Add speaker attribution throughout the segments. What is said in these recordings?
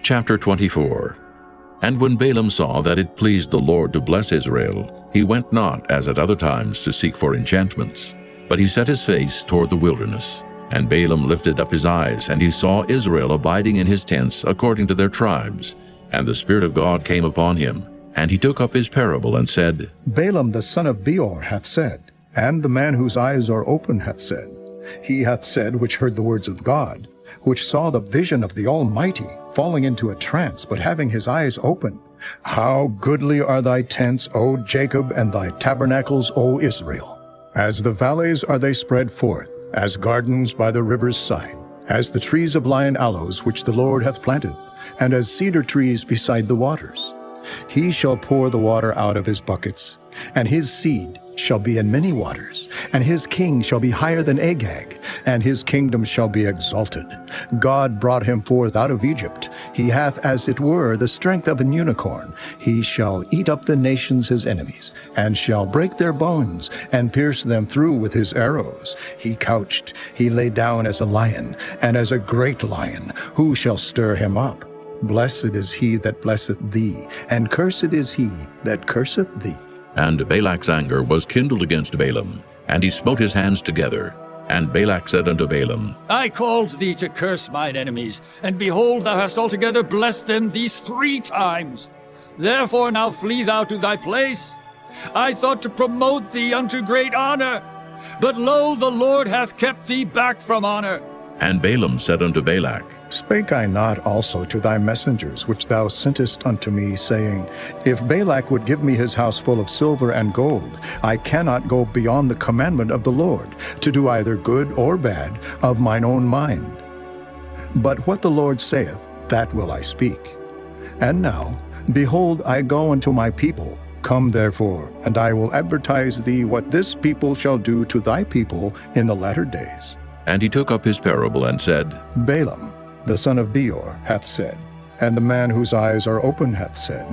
Speaker 1: Chapter 24. And when Balaam saw that it pleased the Lord to bless Israel, he went not as at other times to seek for enchantments, but he set his face toward the wilderness. And Balaam lifted up his eyes, and he saw Israel abiding in his tents according to their tribes. And the Spirit of God came upon him, and he took up his parable and said,
Speaker 2: Balaam the son of Beor hath said, and the man whose eyes are open hath said, he hath said which heard the words of God, which saw the vision of the Almighty, falling into a trance, but having his eyes open. How goodly are thy tents, O Jacob, and thy tabernacles, O Israel! As the valleys are they spread forth, as gardens by the river's side, as the trees of lion aloes which the Lord hath planted, and as cedar trees beside the waters. He shall pour the water out of his buckets, and his seed shall be in many waters, and his king shall be higher than Agag, and his kingdom shall be exalted. God brought him forth out of Egypt. He hath as it were the strength of an unicorn. He shall eat up the nations his enemies, and shall break their bones, and pierce them through with his arrows. He couched, he lay down as a lion, and as a great lion. Who shall stir him up? Blessed is he that blesseth thee, and cursed is he that curseth thee.
Speaker 1: And Balak's anger was kindled against Balaam, and he smote his hands together. And Balak said unto Balaam,
Speaker 3: I called thee to curse mine enemies, and behold, thou hast altogether blessed them these 3 times. Therefore now flee thou to thy place. I thought to promote thee unto great honor, but lo, the Lord hath kept thee back from honor.
Speaker 1: And Balaam said unto Balak,
Speaker 2: Spake I not also to thy messengers which thou sentest unto me, saying, If Balak would give me his house full of silver and gold, I cannot go beyond the commandment of the Lord, to do either good or bad of mine own mind. But what the Lord saith, that will I speak. And now, behold, I go unto my people. Come therefore, and I will advertise thee what this people shall do to thy people in the latter days.
Speaker 1: And he took up his parable and said,
Speaker 2: Balaam, the son of Beor, hath said, and the man whose eyes are open hath said,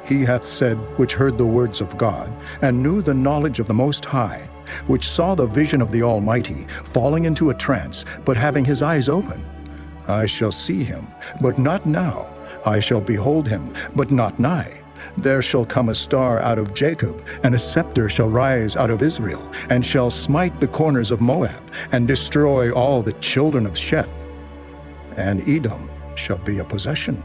Speaker 2: he hath said which heard the words of God, and knew the knowledge of the Most High, which saw the vision of the Almighty, falling into a trance, but having his eyes open. I shall see him, but not now. I shall behold him, but not nigh. There shall come a star out of Jacob, and a scepter shall rise out of Israel, and shall smite the corners of Moab, and destroy all the children of Sheth. And Edom shall be a possession.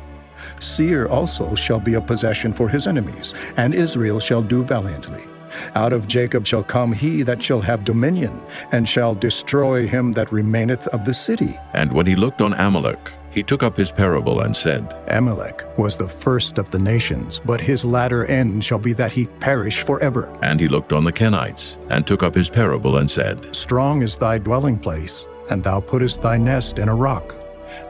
Speaker 2: Seir also shall be a possession for his enemies, and Israel shall do valiantly. Out of Jacob shall come he that shall have dominion, and shall destroy him that remaineth of the city.
Speaker 1: And when he looked on Amalek, he took up his parable and said,
Speaker 2: Amalek was the first of the nations, but his latter end shall be that he perish forever.
Speaker 1: And he looked on the Kenites, and took up his parable and said,
Speaker 2: Strong is thy dwelling place, and thou puttest thy nest in a rock.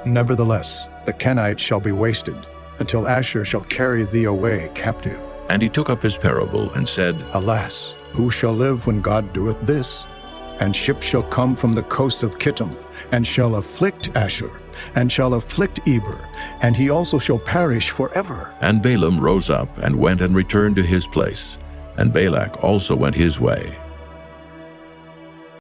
Speaker 2: Nevertheless, the Kenites shall be wasted, until Asher shall carry thee away captive.
Speaker 1: And he took up his parable and said,
Speaker 2: Alas, who shall live when God doeth this? And ships shall come from the coast of Kittim, and shall afflict Asher, and shall afflict Eber, and he also shall perish forever.
Speaker 1: And Balaam rose up and went and returned to his place, and Balak also went his way.